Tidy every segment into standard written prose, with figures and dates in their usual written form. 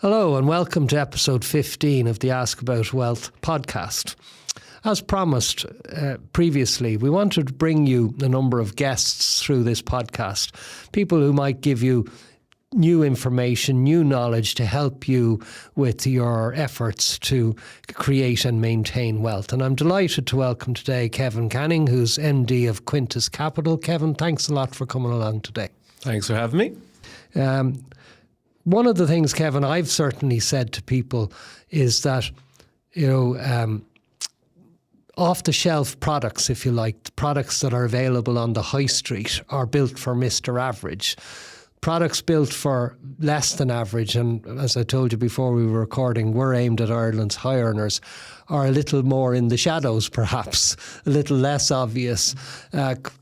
Hello and welcome to episode 15 of the Ask About Wealth podcast. As promised previously, we wanted to bring you a number of guests through this podcast, people who might give you new information, new knowledge to help you with your efforts to create and maintain wealth. And I'm delighted to welcome today Kevin Canning, who's MD of Quintus Capital. Kevin, thanks a lot for coming along today. Thanks for having me. One of the things, Kevin, I've certainly said to people is that, off-the-shelf products, if you like, products that are available on the high street are built for Mr. Average. Products built for less than average, and as I told you before we were recording, we're aimed at Ireland's high earners, are a little more in the shadows perhaps, a little less obvious.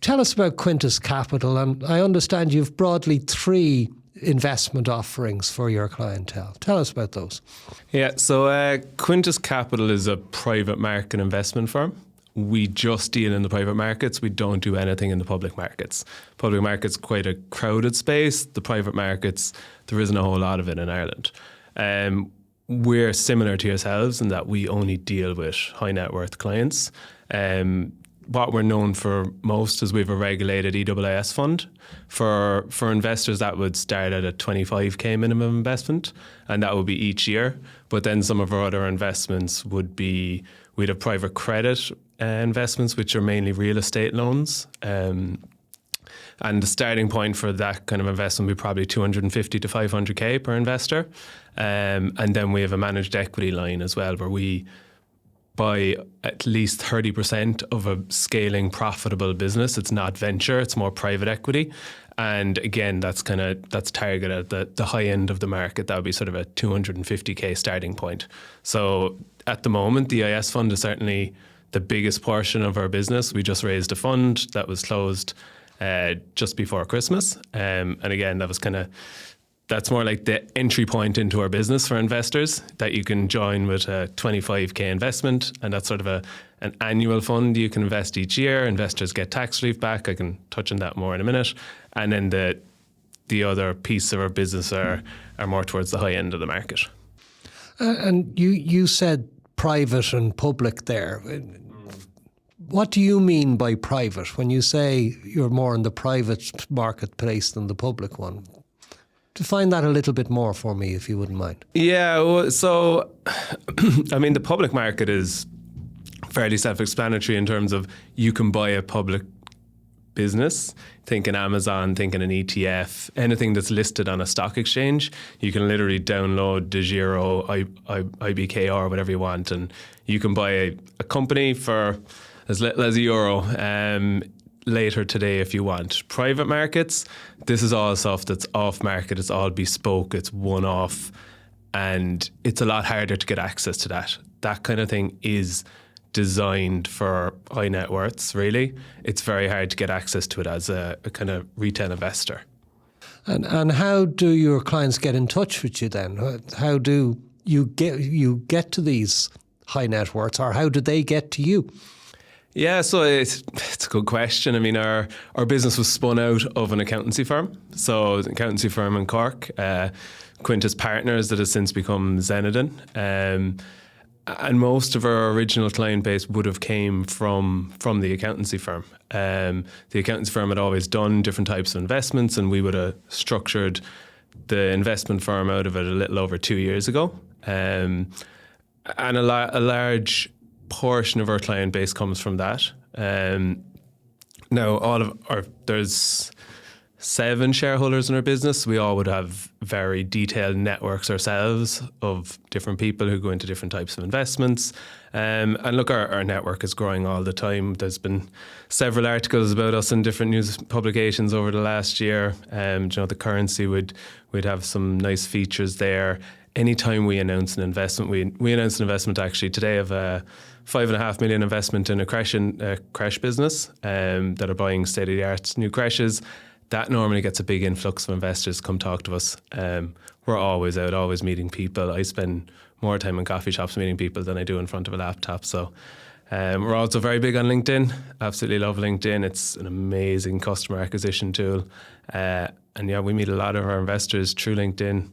Tell us about Quintus Capital, and I understand you've broadly three investment offerings for your clientele. Tell us about those. Yeah, so Quintus Capital is a private market investment firm. We just deal in the private markets. We don't do anything in the public markets. Public markets quite a crowded space. The private markets, there isn't a whole lot of it in Ireland. We're similar to yourselves in that we only deal with high net worth clients. What we're known for most is we have a regulated EIIS fund. For investors, that would start at a 25k minimum investment, and that would be each year. But then some of our other investments would be, we'd have private credit investments, which are mainly real estate loans. And the starting point for that kind of investment would be probably 250 to 500k per investor. And then we have a managed equity line as well, where we buy at least 30% of a scaling profitable business. It's not venture, it's more private equity. And again, that's targeted at the high end of the market. That would be sort of a 250k starting point. So at the moment, the EIS fund is certainly the biggest portion of our business. We just raised a fund that was closed just before Christmas. And again, that's more like the entry point into our business for investors, that you can join with a 25k investment, and that's sort of an annual fund you can invest each year. Investors get tax relief back. I can touch on that more in a minute. And then the other piece of our business are more towards the high end of the market. And you said private and public there. What do you mean by private when you say you're more in the private marketplace than the public one? Define that a little bit more for me, if you wouldn't mind. Yeah, well, so, I mean, the public market is fairly self-explanatory in terms of you can buy a public business. Think an Amazon, think an ETF, anything that's listed on a stock exchange. You can literally download DeGiro, IBKR, whatever you want, and you can buy a company for as little as €1 later today if you want. Private markets, this is all stuff that's off market, it's all bespoke, it's one-off, and it's a lot harder to get access to that. That kind of thing is designed for high net worths, really. It's very hard to get access to it as a kind of retail investor. And how do your clients get in touch with you then? How do you get to these high net worths, or how do they get to you? Yeah, so it's a good question. I mean, our business was spun out of an accountancy firm. So an accountancy firm in Cork, Quintus Partners, that has since become Zenodin. And most of our original client base would have came from the accountancy firm. The accountancy firm had always done different types of investments, and we would have structured the investment firm out of it a little over 2 years ago. And a large portion of our client base comes from that. Now, there's 7 shareholders in our business. We all would have very detailed networks ourselves of different people who go into different types of investments. And look, our network is growing all the time. There's been several articles about us in different news publications over the last year. The currency we'd have some nice features there. Anytime we announce an investment, we announced an investment actually today of a $5.5 million investment in a creche business that are buying state-of-the-art new creches. That normally gets a big influx of investors come talk to us. We're always out, always meeting people. I spend more time in coffee shops meeting people than I do in front of a laptop. So we're also very big on LinkedIn. Absolutely love LinkedIn. It's an amazing customer acquisition tool. And yeah, we meet a lot of our investors through LinkedIn.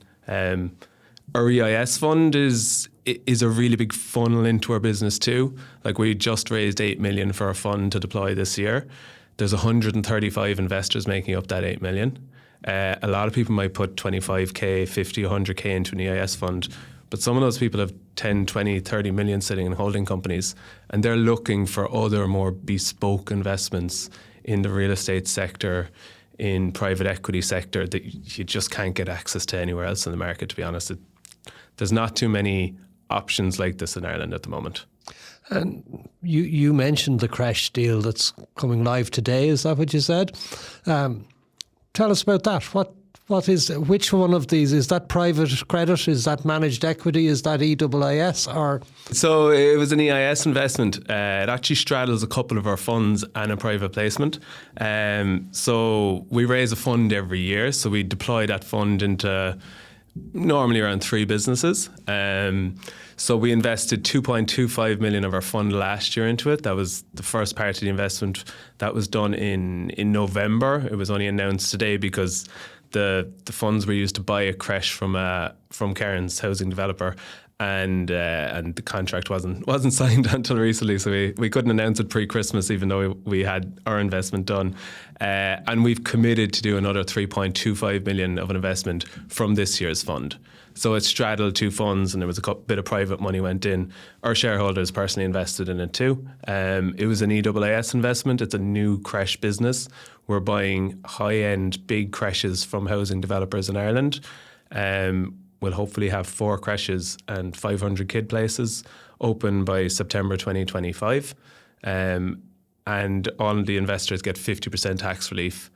Our EIS fund is a really big funnel into our business too. Like, we just raised 8 million for our fund to deploy this year. There's 135 investors making up that 8 million. A lot of people might put 25k, 50, 100k into an EIS fund, but some of those people have 10, 20, 30 million sitting in holding companies, and they're looking for other more bespoke investments in the real estate sector, in private equity sector, that you just can't get access to anywhere else in the market, to be honest. There's not too many options like this in Ireland at the moment. And you mentioned the Creche deal that's coming live today. Is that what you said? Tell us about that. Which one of these? Is that private credit? Is that managed equity? Is that EIIS? So it was an EIS investment. It actually straddles a couple of our funds and a private placement. So we raise a fund every year. So we deploy that fund into normally around 3 businesses. So we invested 2.25 million of our fund last year into it. That was the first part of the investment. That was done in November. It was only announced today because the funds were used to buy a creche from Karen's housing developer, and the contract wasn't signed until recently, so we couldn't announce it pre-Christmas, even though we had our investment done. And we've committed to do another 3.25 million of an investment from this year's fund. So it straddled 2 funds, and there was a bit of private money went in. Our shareholders personally invested in it too. It was an EIIS investment. It's a new creche business. We're buying high-end big creches from housing developers in Ireland. We'll hopefully have 4 creches and 500 kid places open by September 2025. And all the investors get 50% tax relief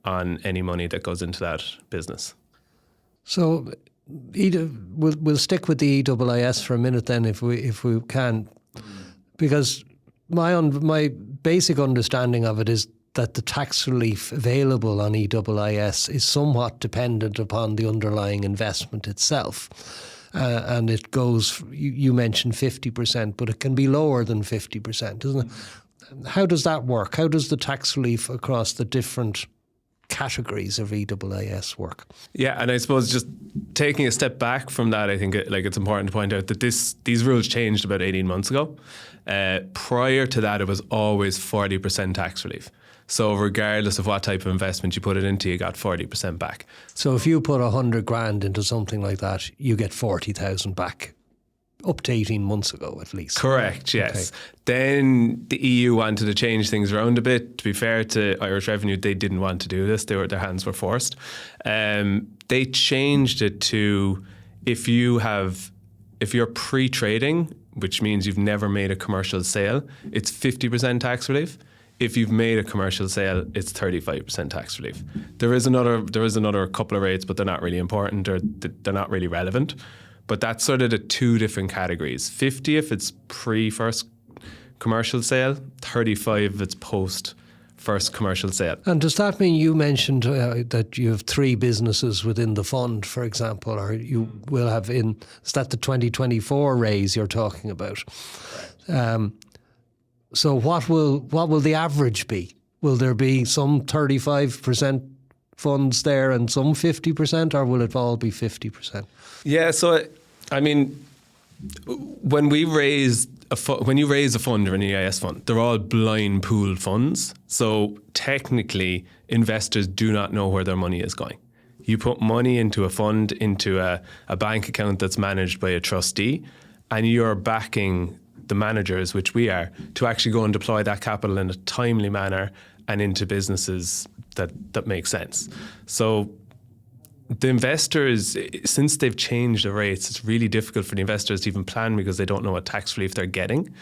on any money that goes into that business. So we'll stick with the EIIS for a minute then, if we can, because my basic understanding of it is that the tax relief available on EIIS is somewhat dependent upon the underlying investment itself. And it goes, you mentioned 50%, but it can be lower than 50%, isn't it? How does that work? How does the tax relief across the different categories of EIIS work? Yeah, and I suppose just taking a step back from that, I think it's important to point out that these rules changed about 18 months ago. Prior to that, it was always 40% tax relief. So regardless of what type of investment you put it into, you got 40% back. So if you put 100 grand into something like that, you get 40,000 back, up to 18 months ago at least. Correct, yes. Okay. Then the EU wanted to change things around a bit. To be fair to Irish Revenue, they didn't want to do this. Their hands were forced. They changed it to if you're pre-trading, which means you've never made a commercial sale, it's 50% tax relief. If you've made a commercial sale, it's 35% tax relief. There is another couple of rates, but they're not really important, or they're not really relevant. But that's sort of the 2 different categories. 50 if it's pre-first commercial sale, 35 if it's post-first commercial sale. And does that mean you mentioned that you have 3 businesses within the fund, for example, or you will have is that the 2024 raise you're talking about? So what will the average be? Will there be some 35% funds there and some 50%, or will it all be 50%? Yeah, so I mean, when you raise a fund or an EIS fund, they're all blind pooled funds. So technically, investors do not know where their money is going. You put money into a fund, into a bank account that's managed by a trustee, and you're backing the managers, which we are, to actually go and deploy that capital in a timely manner and into businesses that make sense. So the investors, since they've changed the rates, it's really difficult for the investors to even plan because they don't know what tax relief they're getting.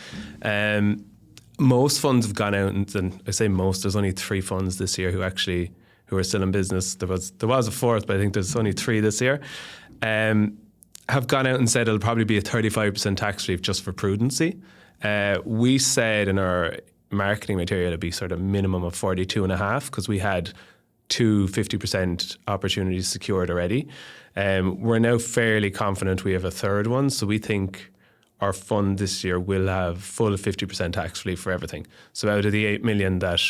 Most funds have gone out, and I say most, there's only 3 funds this year who are still in business. There was a 4th, but I think there's only 3 this year. Have gone out and said it'll probably be a 35% tax relief just for prudency. We said in our marketing material it'd be sort of minimum of 42.5 because we had 2 50% opportunities secured already. We're now fairly confident we have a 3rd one, so we think our fund this year will have full 50% tax relief for everything. So out of the 8 million that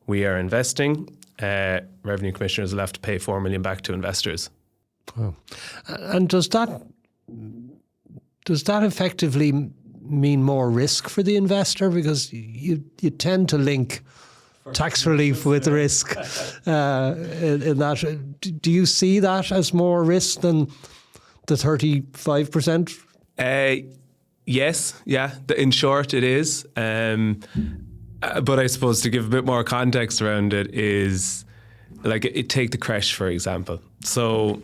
we are investing, Revenue Commissioners will have to pay 4 million back to investors. Oh. And does that does that effectively mean more risk for the investor? Because you tend to link tax relief with risk in that. Do you see that as more risk than the 35%? Yes, yeah. In short, it is. But I suppose to give a bit more context around it is, like, take the creche, for example. So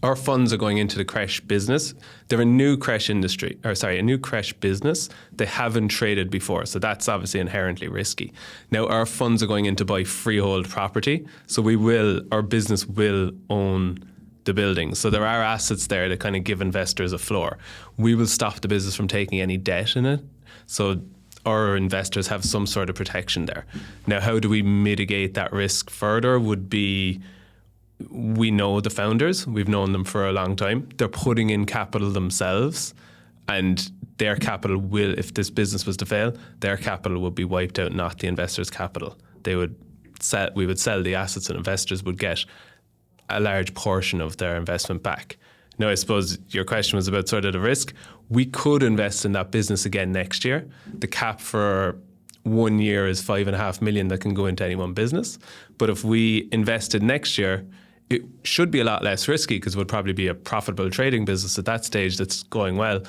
our funds are going into the creche business. They're a new creche business. They haven't traded before, so that's obviously inherently risky. Now, our funds are going in to buy freehold property, so our business will own the building. So there are assets there that kind of give investors a floor. We will stop the business from taking any debt in it, so our investors have some sort of protection there. Now, how do we mitigate that risk further would be, we know the founders, we've known them for a long time. They're putting in capital themselves, and their capital will, if this business was to fail, their capital would be wiped out, not the investors' capital. We would sell the assets, and investors would get a large portion of their investment back. Now, I suppose your question was about sort of the risk. We could invest in that business again next year. The cap for 1 year is 5.5 million that can go into any one business. But if we invested next year, it should be a lot less risky, because it would probably be a profitable trading business at that stage that's going well.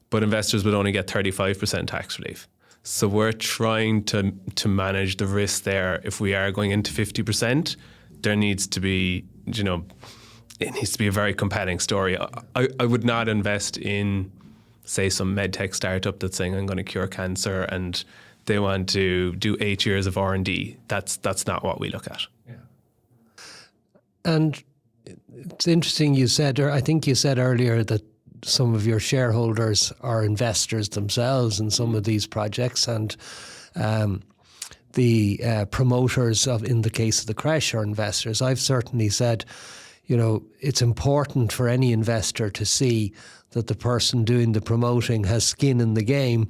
But investors would only get 35% tax relief. So we're trying to manage the risk there. If we are going into 50%, there needs to be, it needs to be a very compelling story. I would not invest in, say, some medtech startup that's saying I'm going to cure cancer and they want to do 8 years of R&D. That's not what we look at. Yeah. And it's interesting you said, or I think you said earlier, that some of your shareholders are investors themselves in some of these projects, and the promoters in the case of the creche, are investors. I've certainly said, it's important for any investor to see that the person doing the promoting has skin in the game.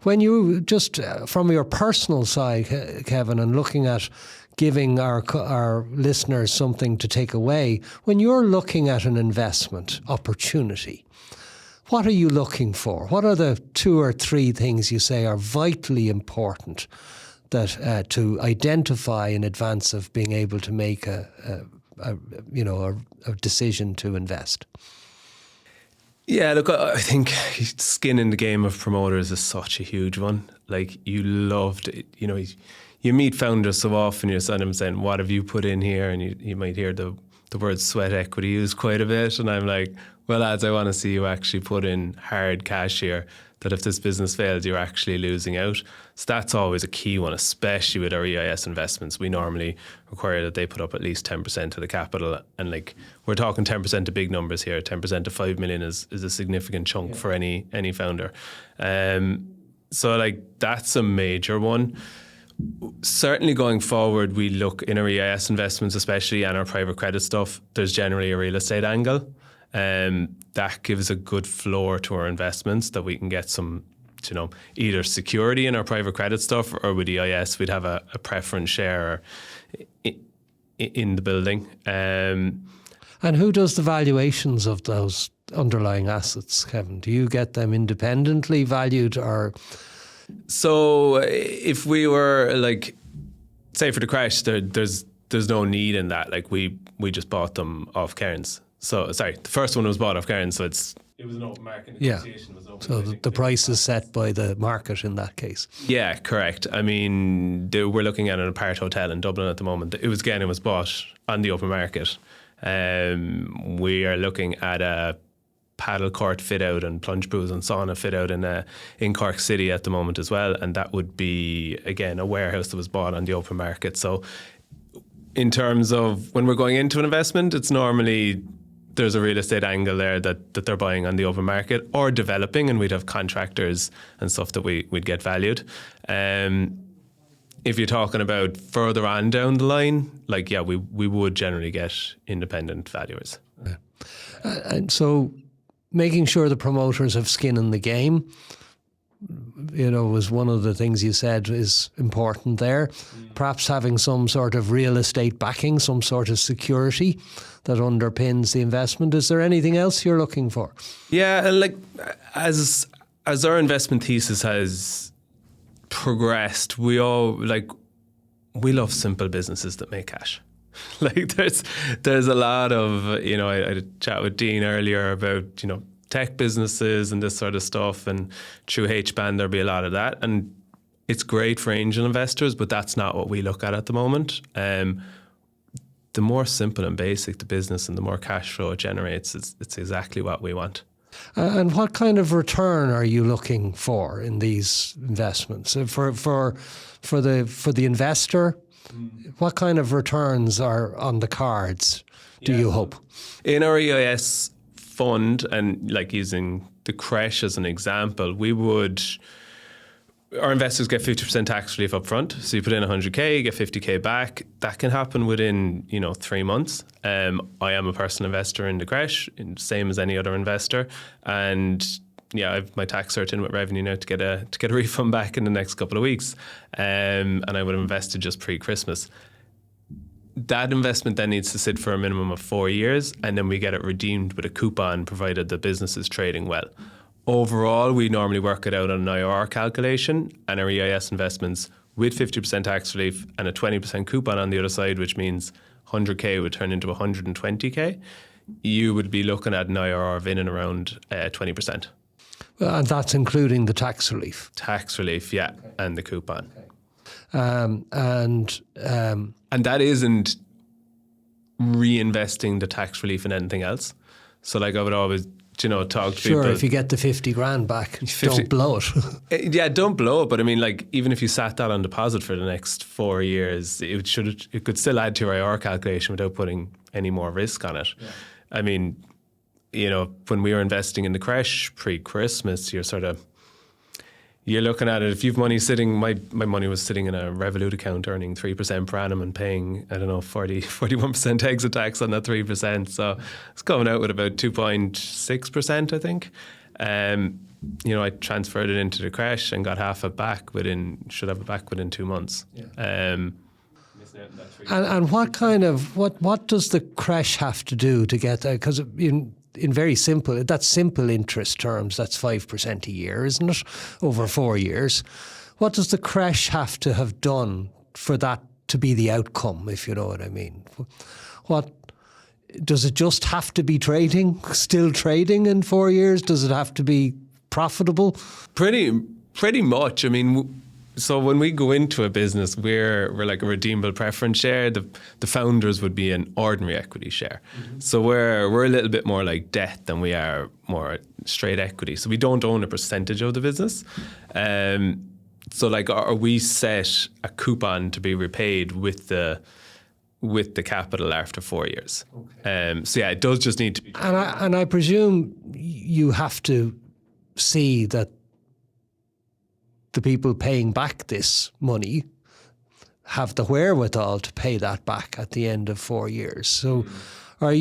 When you, just from your personal side, Kevin, and looking at giving our listeners something to take away, when you're looking at an investment opportunity, what are you looking for? What are the 2 or 3 things you say are vitally important that to identify in advance of being able to make a decision to invest? Yeah, look, I think skin in the game of promoters is such a huge one. Like, you loved it, you meet founders so often, you're saying, what have you put in here? And you might hear the word sweat equity used quite a bit. And I'm like, well, lads, I want to see you actually put in hard cash here, that if this business fails, you're actually losing out. So that's always a key one, especially with our EIS investments. We normally require that they put up at least 10% of the capital. And we're talking 10% of big numbers here. 10% of 5 million is a significant chunk for any founder. So that's a major one. Certainly going forward, we look in our EIS investments, especially, and our private credit stuff, there's generally a real estate angle. That gives a good floor to our investments, that we can get some, either security in our private credit stuff, or with EIS, we'd have a preference share in the building. And who does the valuations of those underlying assets, Kevin? Do you get them independently valued, or? So if we were say for the creche, there's no need in that. We just bought them off Cairns. So sorry, the first one was bought off Cairns, so it was an open market negotiation. Yeah. So the price is set by the market in that case. Yeah, correct. I mean, we're looking at an apart hotel in Dublin at the moment. It was bought on the open market. We are looking at a paddle court fit out and plunge pools and sauna fit out in Cork City at the moment as well, and that would be, again, a warehouse that was bought on the open market. So in terms of when we're going into an investment, it's normally there's a real estate angle there that they're buying on the open market or developing, and we'd have contractors and stuff that we'd get valued. If you're talking about further on down the line, we would generally get independent valuers. Yeah. And so making sure the promoters have skin in the game, was one of the things you said is important there. Perhaps having some sort of real estate backing, some sort of security that underpins the investment. Is there anything else you're looking for? Yeah, and like as our investment thesis has progressed, we love simple businesses that make cash. Like there's a lot of, I had a chat with Dean earlier about, tech businesses and this sort of stuff, and through H-band there'll be a lot of that, and it's great for angel investors, but that's not what we look at the moment. The more simple and basic the business and the more cash flow it generates, it's exactly what we want. And what kind of return are you looking for in these investments? For the investor, what kind of returns are on the cards, do you hope? In our EIS fund, and like using the creche as an example, our investors get 50% tax relief up front. So you put in 100K, you get 50K back. That can happen within, 3 months. I am a personal investor in the creche, same as any other investor. And yeah, I've my tax cert in with revenue now to get a refund back in the next couple of weeks. And I would have invested just pre-Christmas. That investment then needs to sit for a minimum of 4 years, and then we get it redeemed with a coupon, provided the business is trading well. Overall, we normally work it out on an IRR calculation, and our EIS investments with 50% tax relief and a 20% coupon on the other side, which means 100K would turn into 120K, you would be looking at an IRR of in and around 20%. And that's including the tax relief? Tax relief, yeah, okay. And the coupon. Okay. And that isn't reinvesting the tax relief in anything else. So like I would always, talk to people. Sure, if you get the 50 grand back, don't blow it. Yeah, don't blow it. But I mean, like, even if you sat that on deposit for the next 4 years, it could still add to your IR calculation without putting any more risk on it. Yeah. I mean, when we were investing in the creche pre-Christmas, you're looking at it. If you've money sitting, my money was sitting in a Revolut account earning 3% per annum and paying, 41% exit tax on that 3%. So it's coming out with about 2.6%, I think. I transferred it into the creche and got half it back should have it back within 2 months. Yeah. And what does the creche have to do to get that? Because in very simple interest terms, that's 5% a year, isn't it? Over 4 years. What does the creche have to have done for that to be the outcome, if you know what I mean? What does it just have to be still trading in 4 years? Does it have to be profitable? Pretty much. I mean, so when we go into a business, we're like a redeemable preference share. The founders would be an ordinary equity share. Mm-hmm. So we're a little bit more like debt than we are more straight equity. So we don't own a percentage of the business. So like, we set a coupon to be repaid with the capital after 4 years. Okay. So yeah, it does just need to be. And I presume you have to see that the people paying back this money have the wherewithal to pay that back at the end of 4 years. So are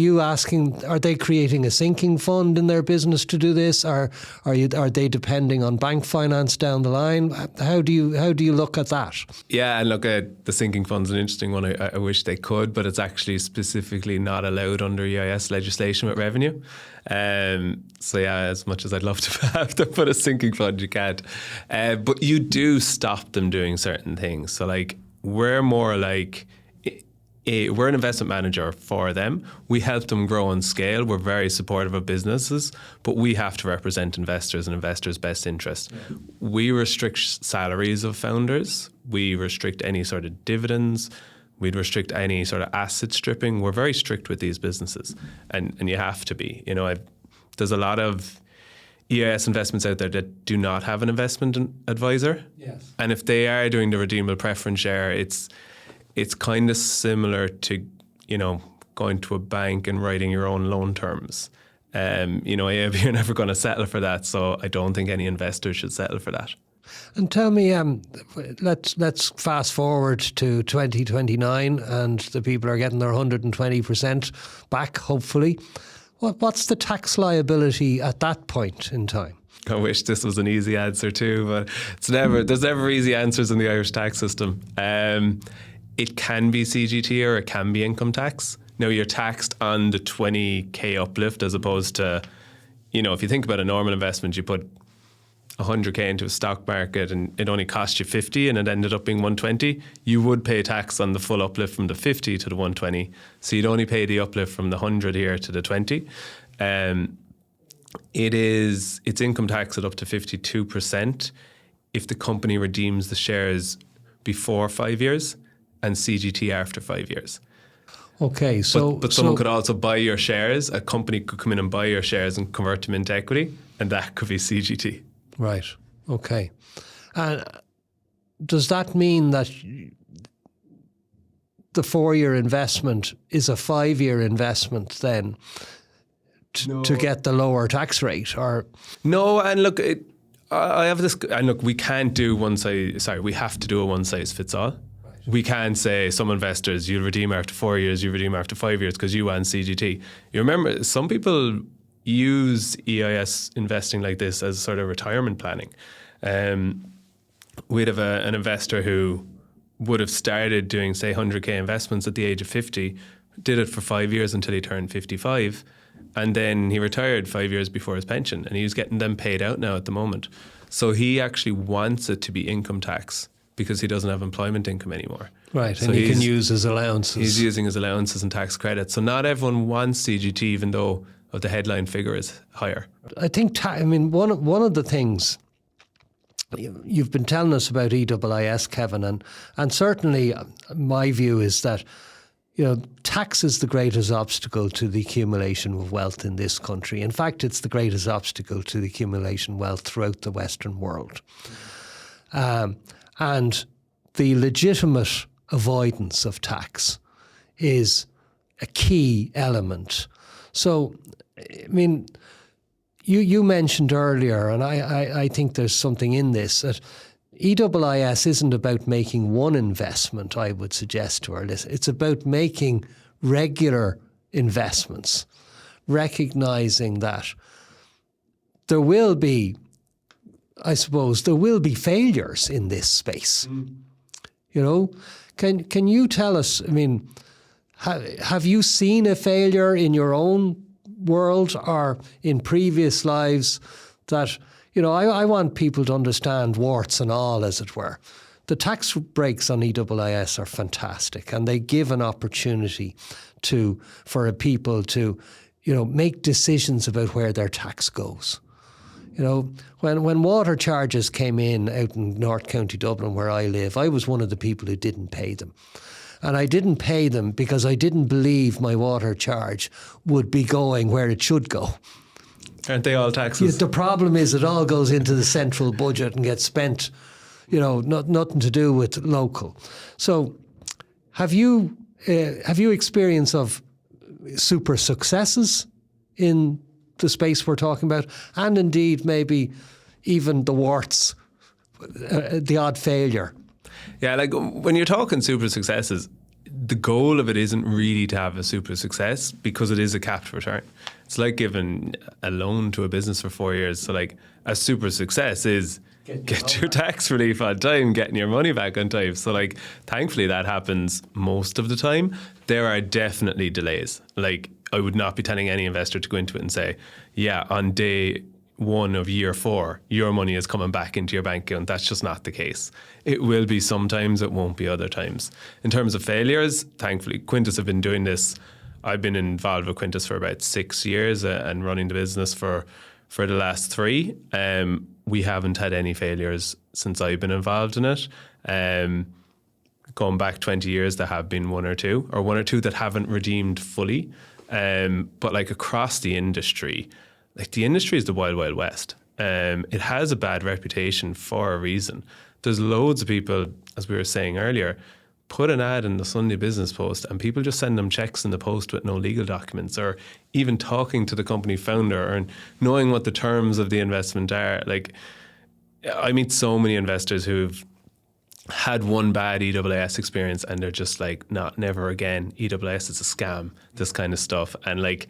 they creating a sinking fund in their business to do this? Or are they depending on bank finance down the line? How do you look at that? Yeah, and look at the sinking fund's an interesting one. I wish they could, but it's actually specifically not allowed under EIS legislation with revenue. So yeah, as much as I'd love to have to put a sinking fund, you can't. But you do stop them doing certain things. So like, we're more like, we're an investment manager for them. We help them grow and scale. We're very supportive of businesses, but we have to represent investors and investors' best interest. Yeah. We restrict salaries of founders. We restrict any sort of dividends. We'd restrict any sort of asset stripping. We're very strict with these businesses, and you have to be. There's a lot of EIS investments out there that do not have an investment advisor. Yes. And if they are doing the redeemable preference share, it's kind of similar to, going to a bank and writing your own loan terms. You're never going to settle for that. So I don't think any investor should settle for that. And tell me, let's fast forward to 2029 and the people are getting their 120% back, hopefully. What's the tax liability at that point in time? I wish this was an easy answer too, but there's never easy answers in the Irish tax system. It can be CGT or it can be income tax. Now, you're taxed on the 20k uplift as opposed to, if you think about a normal investment, you put 100k into a stock market and it only cost you 50 and it ended up being 120, you would pay tax on the full uplift from the 50 to the 120. So you'd only pay the uplift from the 100 here to the 20. It's income tax at up to 52% if the company redeems the shares before 5 years and CGT after 5 years. Okay, so but someone could also buy your shares. A company could come in and buy your shares and convert them into equity, and that could be CGT. Right. Okay. And does that mean that the 4-year investment is a 5-year investment then to get the lower tax rate? Or no? And look, I have this. And look, we can't do one size. Sorry, we have to do a one size fits all. We can't say some investors, you'll redeem after 4 years, you redeem after 5 years because you want CGT. You remember, some people use EIS investing like this as sort of retirement planning. We'd have an investor who would have started doing, say, 100k investments at the age of 50, did it for 5 years until he turned 55, and then he retired 5 years before his pension, and he was getting them paid out now at the moment. So he actually wants it to be income tax, because he doesn't have employment income anymore. Right, so and he can use his allowances. He's using his allowances and tax credits. So not everyone wants CGT, even though the headline figure is higher. I think, one of the things you've been telling us about EIIS, Kevin, and certainly my view is that tax is the greatest obstacle to the accumulation of wealth in this country. In fact, it's the greatest obstacle to the accumulation of wealth throughout the Western world. And the legitimate avoidance of tax is a key element. So, you mentioned earlier, and I think there's something in this, that EIIS isn't about making one investment, I would suggest to our listeners. It's about making regular investments, recognising that there will be failures in this space. Can you tell us, have you seen a failure in your own world or in previous lives that, I want people to understand warts and all, as it were. The tax breaks on EIIS are fantastic, and they give an opportunity for people to, make decisions about where their tax goes. When water charges came in out in North County Dublin, where I live, I was one of the people who didn't pay them. And I didn't pay them because I didn't believe my water charge would be going where it should go. Aren't they all taxes? The problem is it all goes into the central budget and gets spent, nothing to do with local. So have you experience of super successes in the space we're talking about, and indeed maybe even the warts, the odd failure? Yeah, like when you're talking super successes, the goal of it isn't really to have a super success because it is a capped return. It's like giving a loan to a business for 4 years. So like a super success is get your tax relief on time, getting your money back on time. So like thankfully that happens most of the time. There are definitely delays. Like I would not be telling any investor to go into it and say, yeah, on day 1 of year 4, your money is coming back into your bank account. That's just not the case. It will be sometimes, it won't be other times. In terms of failures, thankfully, Quintus have been doing this. I've been involved with Quintus for about 6 years and running the business for the last 3. We haven't had any failures since I've been involved in it. Going back 20 years, there have been one or two that haven't redeemed fully. But like across the industry, like the industry is the wild, wild west. It has a bad reputation for a reason. There's loads of people, as we were saying earlier, put an ad in the Sunday Business Post and people just send them checks in the post with no legal documents, or even talking to the company founder or knowing what the terms of the investment are. Like I meet so many investors who've had one bad EIIS experience and they're just like, never again. EIIS is a scam, this kind of stuff. And like,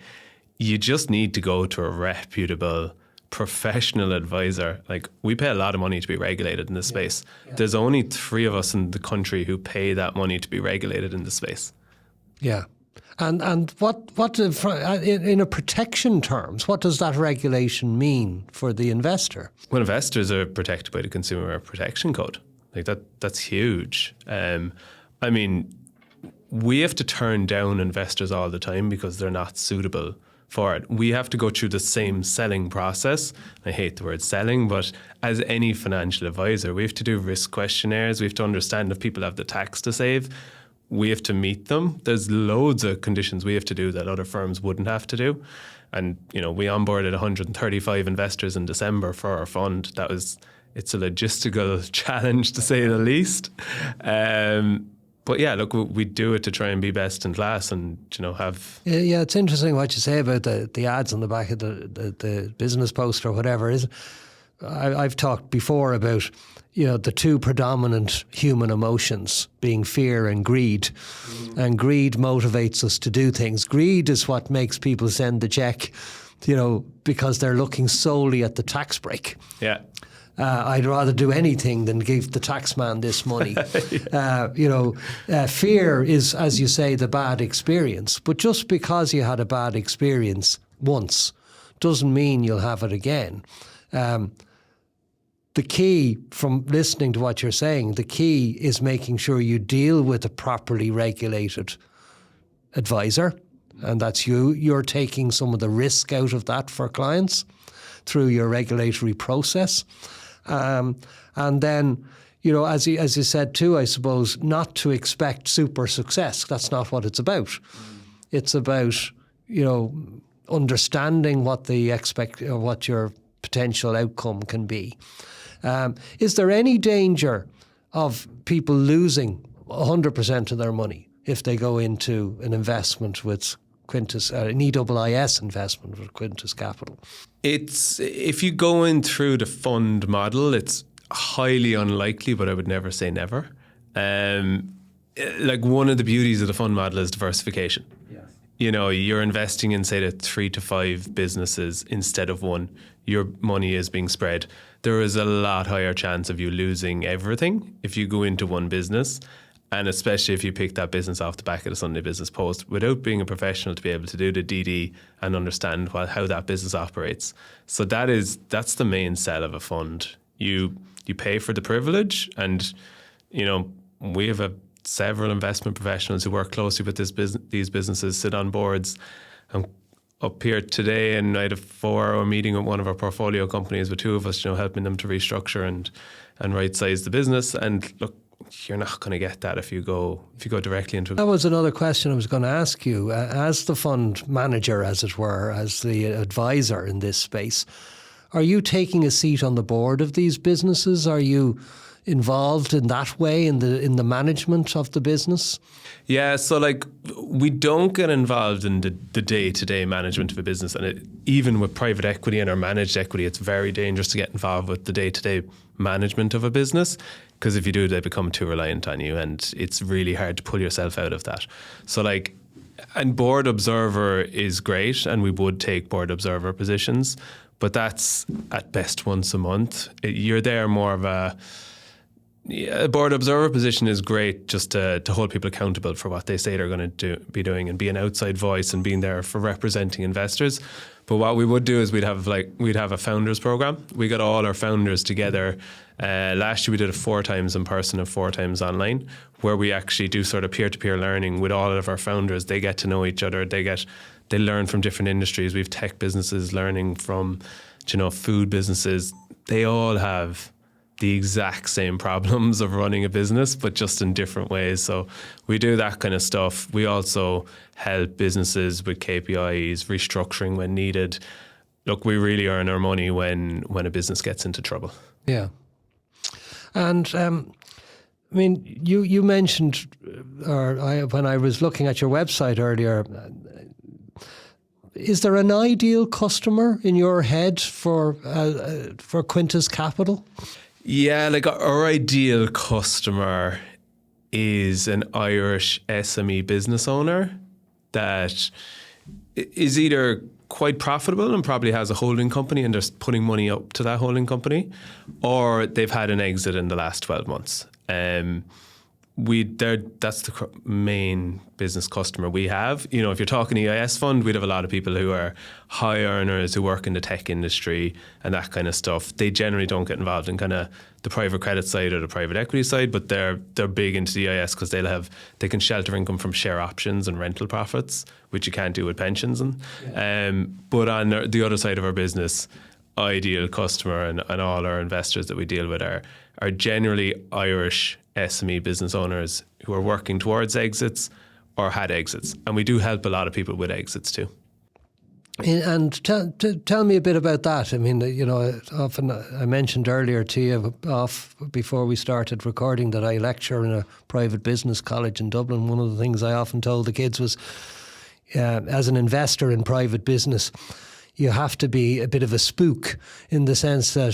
you just need to go to a reputable professional advisor. Like, we pay a lot of money to be regulated in this space. There's only 3 of us in the country who pay that money to be regulated in this space. Yeah. And what in a protection terms, what does that regulation mean for the investor? Well, investors are protected by the Consumer Protection Code. Like, that's huge. I mean, we have to turn down investors all the time because they're not suitable for it. We have to go through the same selling process. I hate the word selling, but as any financial advisor, we have to do risk questionnaires. We have to understand if people have the tax to save. We have to meet them. There's loads of conditions we have to do that other firms wouldn't have to do. And, we onboarded 135 investors in December for our fund. It's a logistical challenge, to say the least. But yeah, look, we do it to try and be best in class and, have... Yeah, it's interesting what you say about the ads on the back of the business post or whatever. I've talked before about, the 2 predominant human emotions being fear and greed. And greed motivates us to do things. Greed is what makes people send the check, because they're looking solely at the tax break. Yeah. I'd rather do anything than give the taxman this money. Fear is, as you say, the bad experience. But just because you had a bad experience once doesn't mean you'll have it again. The key, from listening to what you're saying, the key is making sure you deal with a properly regulated advisor. And that's you. You're taking some of the risk out of that for clients through your regulatory process. And then, as you said too, I suppose, not to expect super success. That's not what it's about. It's about, understanding what what your potential outcome can be. Is there any danger of people losing 100% of their money if they go into an investment with Quintus, an EIIS investment with Quintus Capital? If you go in through the fund model, it's highly unlikely, but I would never say never. Like, one of the beauties of the fund model is diversification. Yes. You're investing in, say, 3 to 5 businesses instead of one. Your money is being spread. There is a lot higher chance of you losing everything if you go into one business. And especially if you pick that business off the back of the Sunday Business Post without being a professional to be able to do the DD and understand how that business operates. So that's the main sell of a fund. You pay for the privilege, and we have several investment professionals who work closely with these businesses, sit on boards. I'm up here today, and I had a 4-hour meeting with one of our portfolio companies with 2 of us, helping them to restructure and right size the business. And look, you're not going to get that if you go directly into it. That was another question I was going to ask you. As the fund manager, as it were, as the advisor in this space, are you taking a seat on the board of these businesses? Are you involved in that way in the management of the business? Yeah, so we don't get involved in the day-to-day management of a business, and even with private equity and our managed equity, it's very dangerous to get involved with the day-to-day management of a business, because if you do, they become too reliant on you, and it's really hard to pull yourself out of that. So and board observer is great, and we would take board observer positions, but that's at best once a month. You're there more of a board observer position is great just to hold people accountable for what they say they're going to be doing, and be an outside voice and being there for representing investors. But what we would do is we'd have a founders program. We got all our founders together. Last year we did it 4 times in person and 4 times online, where we actually do sort of peer-to-peer learning with all of our founders. They get to know each other. They learn from different industries. We have tech businesses learning from, food businesses. They all have the exact same problems of running a business, but just in different ways. So we do that kind of stuff. We also help businesses with KPIs, restructuring when needed. Look, we really earn our money when a business gets into trouble. Yeah. And you mentioned, when I was looking at your website earlier, is there an ideal customer in your head for Quintus Capital? Yeah, our ideal customer is an Irish SME business owner that is either quite profitable and probably has a holding company and they're putting money up to that holding company, or they've had an exit in the last 12 months. That's the main business customer we have. You know, if you're talking EIS fund, we'd have a lot of people who are high earners who work in the tech industry and that kind of stuff. They generally don't get involved in kind of the private credit side or the private equity side, but they're big into the EIS because they can shelter income from share options and rental profits, which you can't do with pensions. But on the other side of our business, ideal customer and all our investors that we deal with are generally Irish SME business owners who are working towards exits or had exits. And we do help a lot of people with exits too. And tell me a bit about that. I mean, you know, often I mentioned earlier to you before we started recording that I lecture in a private business college in Dublin. One of the things I often told the kids was, as an investor in private business, you have to be a bit of a spook in the sense that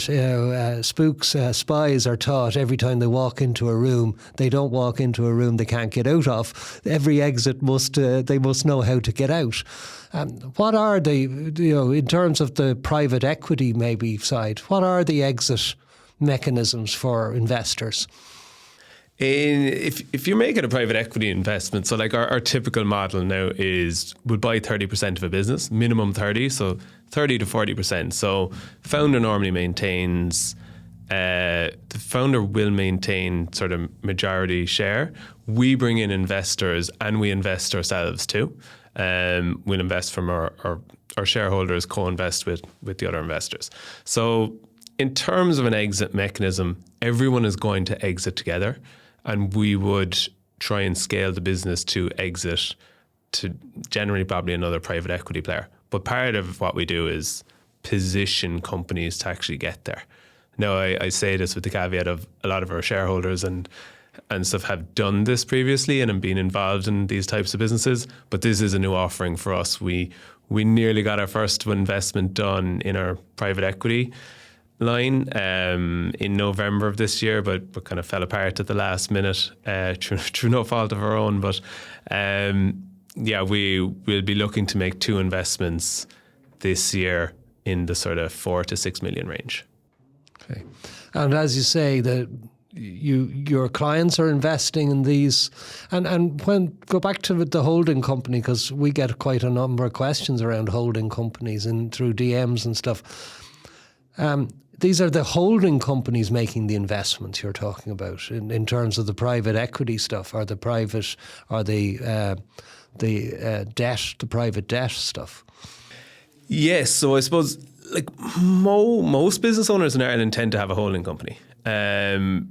spies are taught every time they walk into a room. They don't walk into a room they can't get out of. Every exit they must know how to get out. What are in terms of the private equity maybe side, what are the exit mechanisms for investors? If you're making a private equity investment, so like our typical model now is we'll buy 30% of a business, minimum 30, so 30 to 40%. So founder normally maintains, the founder will maintain sort of majority share. We bring in investors and we invest ourselves too. We'll invest from our shareholders, co-invest with the other investors. So in terms of an exit mechanism, everyone is going to exit together. And we would try and scale the business to exit to generally probably another private equity player. But part of what we do is position companies to actually get there. Now, I say this with the caveat of a lot of our shareholders and stuff have done this previously and have been involved in these types of businesses. But this is a new offering for us. We nearly got our first investment done in our private equity line in November of this year, but kind of fell apart at the last minute through no fault of our own. But we will be looking to make 2 investments this year in the sort of 4 to 6 million range. Okay, and as you say, that your clients are investing in these, and go back to the holding company, because we get quite a number of questions around holding companies and through DMs and stuff. These are the holding companies making the investments you're talking about in terms of the private equity stuff, or the private, or the debt, the private debt stuff. Yes, so I suppose like most business owners in Ireland tend to have a holding company. Main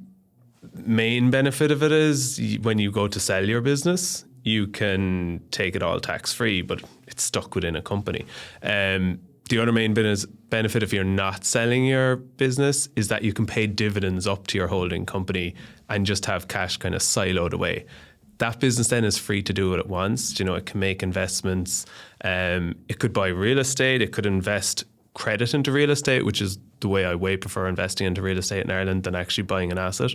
benefit of it is when you go to sell your business, you can take it all tax free, but it's stuck within a company. The other main benefit if you're not selling your business is that you can pay dividends up to your holding company and just have cash kind of siloed away. That business then is free to do it at once. You know, it can make investments. It could buy real estate. It could invest credit into real estate, which is the way I way prefer investing into real estate in Ireland than actually buying an asset.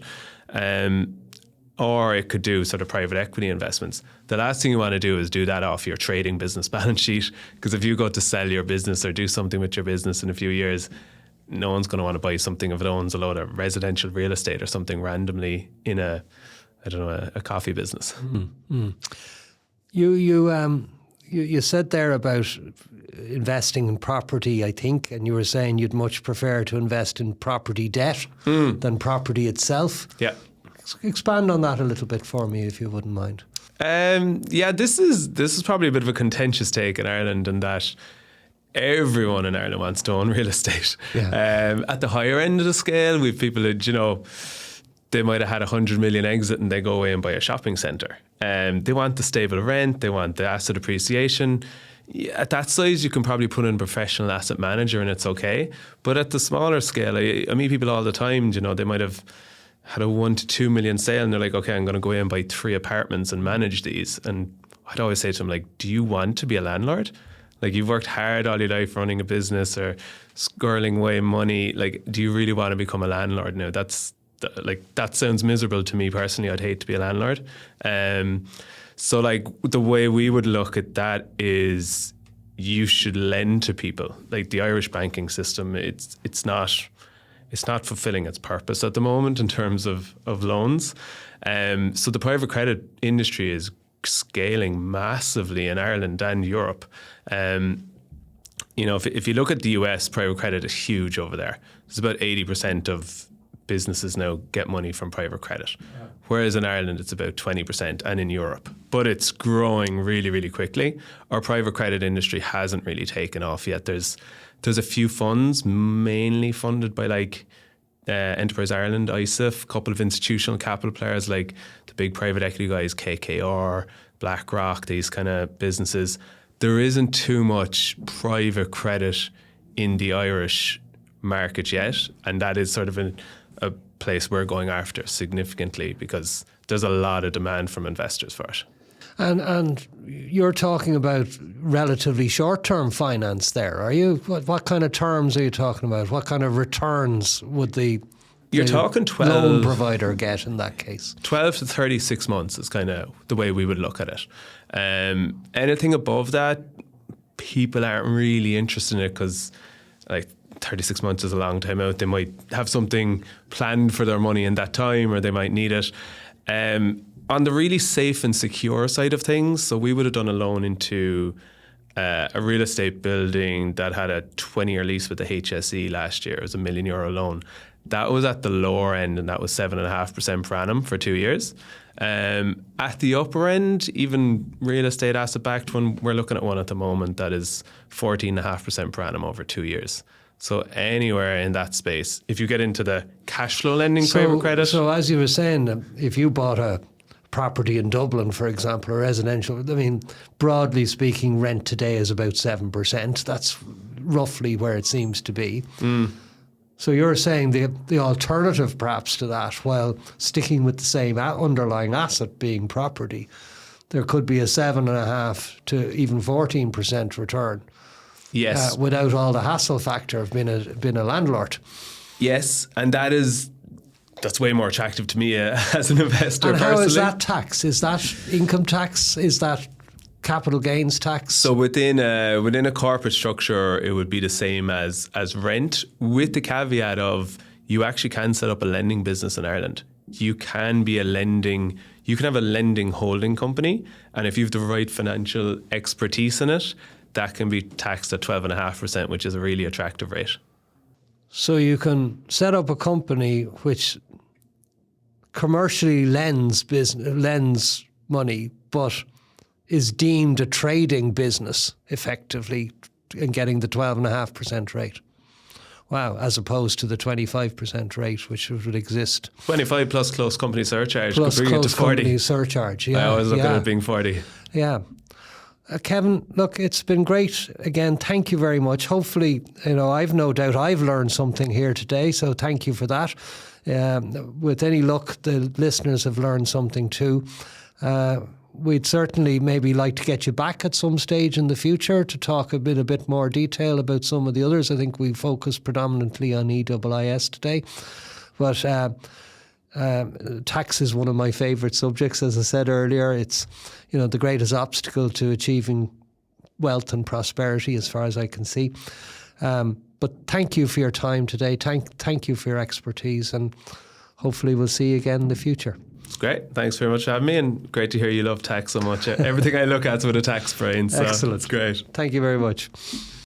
Or it could do sort of private equity investments. The last thing you want to do is do that off your trading business balance sheet, because if you go to sell your business or do something with your business in a few years, no one's going to want to buy something if it owns a load of residential real estate or something randomly in a coffee business. Mm-hmm. You said there about investing in property, I think, and you were saying you'd much prefer to invest in property debt than property itself. Yeah. Expand on that a little bit for me, if you wouldn't mind. This is probably a bit of a contentious take in Ireland, in that everyone in Ireland wants to own real estate. Yeah. At the higher end of the scale, we've people that, they might have had 100 million exit and they go away and buy a shopping centre. They want the stable rent, they want the asset appreciation. At that size, you can probably put in a professional asset manager and it's okay. But at the smaller scale, I meet people all the time, they might have had a 1 to 2 million sale and they're like, okay, I'm going to go in and buy 3 apartments and manage these. And I'd always say to them, like, do you want to be a landlord? Like, you've worked hard all your life running a business or squirreling away money. Like, do you really want to become a landlord now? That sounds miserable to me personally. I'd hate to be a landlord. So like the way we would look at that is you should lend to people. Like the Irish banking system, it's not fulfilling its purpose at the moment in terms of loans. So the private credit industry is scaling massively in Ireland and Europe. If you look at the US, private credit is huge over there. It's about 80% of businesses now get money from private credit, whereas in Ireland it's about 20% and in Europe. But it's growing really, really quickly. Our private credit industry hasn't really taken off yet. There's a few funds mainly funded by Enterprise Ireland, ISIF, a couple of institutional capital players like the big private equity guys, KKR, BlackRock, these kind of businesses. There isn't too much private credit in the Irish market yet, and that is sort of a place we're going after significantly because there's a lot of demand from investors for it. And you're talking about relatively short-term finance there, are you? What kind of terms are you talking about? What kind of returns would the loan provider get in that case? 12 to 36 months is kind of the way we would look at it. Anything above that, people aren't really interested in it because 36 months is a long time out. They might have something planned for their money in that time, or they might need it. On the really safe and secure side of things, so we would have done a loan into a real estate building that had a 20-year lease with the HSE last year. It was €1 million loan. That was at the lower end, and that was 7.5% per annum for 2 years. At the upper end, even real estate asset-backed one, we're looking at one at the moment that is 14.5% per annum over 2 years. So anywhere in that space, if you get into the cash flow lending private credit. So as you were saying, if you bought a property in Dublin, for example, a residential, broadly speaking, rent today is about 7%. That's roughly where it seems to be. So you're saying the alternative perhaps to that, while sticking with the same underlying asset being property, there could be a 7.5% to even 14% return. Yes. Without all the hassle factor of being a landlord. Yes, and that's way more attractive to me as an investor. And personally. How is that tax? Is that income tax? Is that capital gains tax? So within a corporate structure, it would be the same as rent, with the caveat of you actually can set up a lending business in Ireland. You can have a lending holding company, and if you have the right financial expertise in it, that can be taxed at 12.5%, which is a really attractive rate. So you can set up a company which commercially lends money, but is deemed a trading business effectively in getting the 12.5% rate. Wow, as opposed to the 25% rate which would exist. 25 plus close company surcharge plus could bring it to 40. Company surcharge, yeah. I always look at it being 40. Yeah. Kevin, look, it's been great. Again, thank you very much. Hopefully, I've no doubt I've learned something here today, so thank you for that. With any luck, the listeners have learned something too. We'd certainly maybe like to get you back at some stage in the future to talk a bit more detail about some of the others. I think we focused predominantly on EIIS today, but tax is one of my favourite subjects. As I said earlier, it's the greatest obstacle to achieving wealth and prosperity as far as I can see. But thank you for your time today. Thank you for your expertise, and hopefully we'll see you again in the future. It's great. Thanks very much for having me, and great to hear you love tax so much. Everything I look at is with a tax brain, so Excellent. it's great. Thank you very much.